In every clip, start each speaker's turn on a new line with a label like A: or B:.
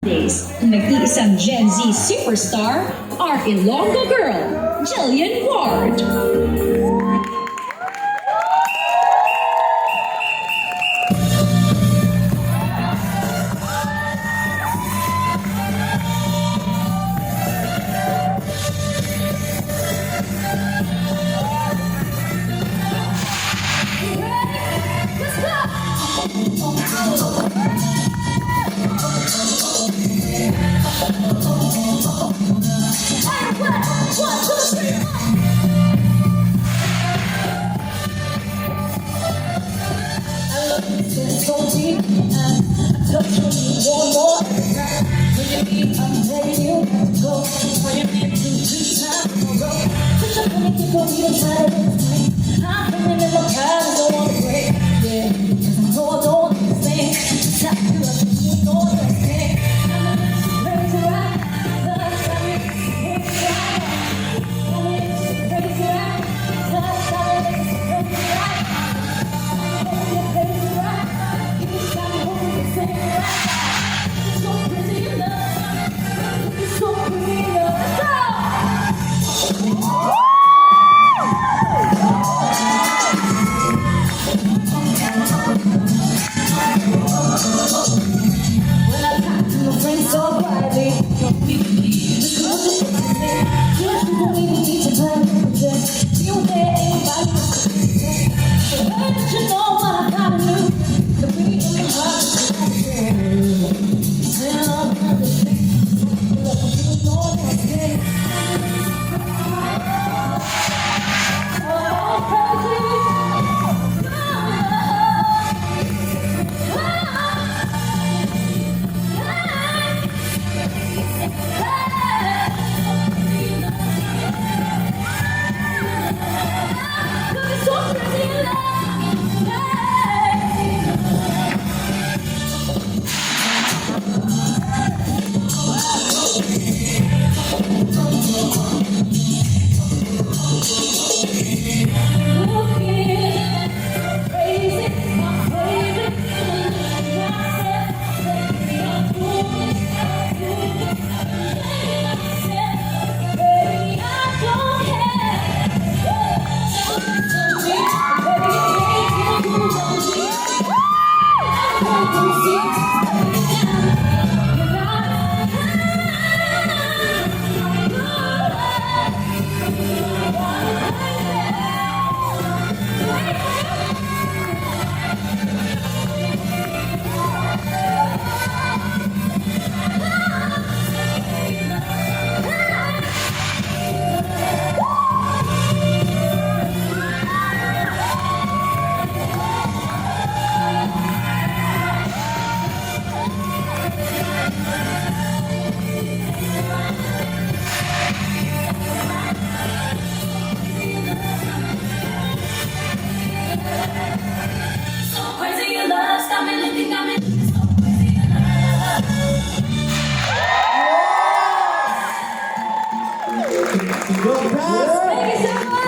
A: Days, nag-iisang Gen Z superstar, our Ilonggo girl, Jillian Ward.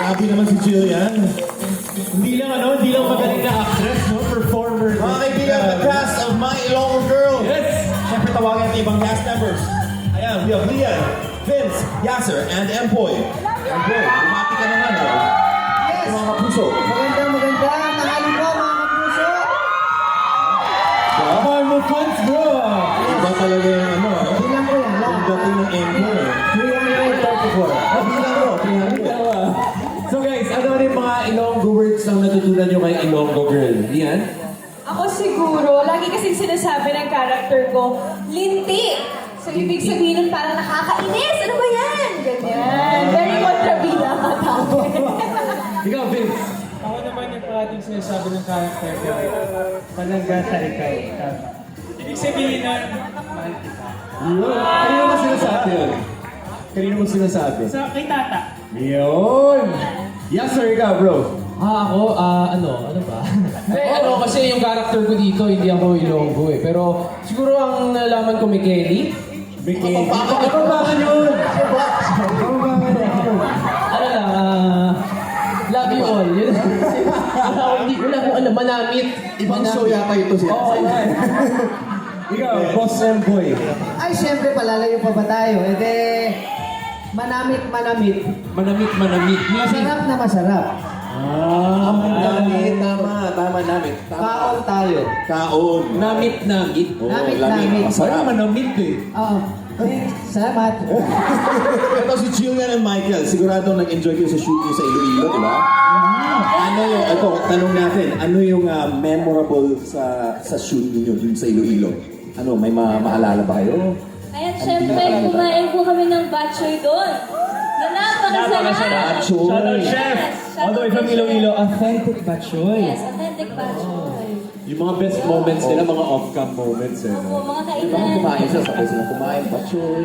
B: Grabe naman si Jillian. Hindi lang magaling na actress, no? Performer.
C: Mga kaibigan, the cast of My Ilonggo Girl.
B: Yes!
C: Siyempre tawagan natin ibang cast members. Ayan, we have Lian, Vince, Yasser, and Empoy. Empoy, lumati ka naman, no?
D: Yes!
C: Mga kapuso.
D: Maganda, maganda. Mahalin ko, mga kapuso.
B: Mahal mo fans, bro!
C: Iba talaga yung ano,
D: Bilang ko yan,
C: ang
D: lang.
C: dating ng Empoy.
D: 334.
C: Bilang mo, 300.
B: So guys, ano rin mga Ilonggo words ang natutunan nyo kay Ilonggo Girl? Yan?
E: Ako siguro, lagi kasing sinasabi ng character ko, linti. So, ibig sabihin nun parang nakakainis. Ano ba yan? Ganyan. Very kontrabida ang tawag.
B: Ikaw, Vince.
F: Ako naman yung parating sinasabi ng character ko, palangga sa ikaw. Ibig sabihin nun, mahal kita.
B: Yun. Kanino mo sinasabi yun? Kanino mo sinasabi?
F: Sa kay tata.
B: Yun! Yes, sir, ikaw, bro.
G: Ano ba? Kasi yung character ko dito, hindi ako Ilonggo eh. Pero siguro ang nalaman ko may Kelly.
B: Mickey. Kapampangan yun! Kapampangan yun!
G: Ano lang, love you all. Yun. Wala akong alam, manamit.
C: Ibang show yata ito siya.
G: Oo.
B: Ikaw, Boss Empoy.
D: Ay, syempre, palalayo pa ba tayo? E de, manamit.
B: Manamit.
D: Masarap na masarap.
B: Namit. Tama namit.
D: Kaon tayo.
C: Kaon.
B: Namit.
C: Oh,
D: Namit.
B: Parang manamit eh.
D: Oo. Salamat.
C: Ito si Jillian and Michael. Sigurado nag-enjoy kayo sa shoot niyo sa Iloilo, di ba? Ano yung, ito, tanong natin, ano yung memorable sa shoot niyo yung sa Iloilo? Ano, may maalala ba kayo?
H: Kaya syempre, kumain po kami ng batchoy doon. Na napakasarap.
F: Shout out, chef! All the way from Iloilo, authentic batchoy.
H: Yes, authentic batchoy.
B: Yung mga best moments nila, mga off-cam moments eh.
H: Opo, mga
C: Di ba
H: kainan.
C: kumain siya, sabay sila kumain, batchoy.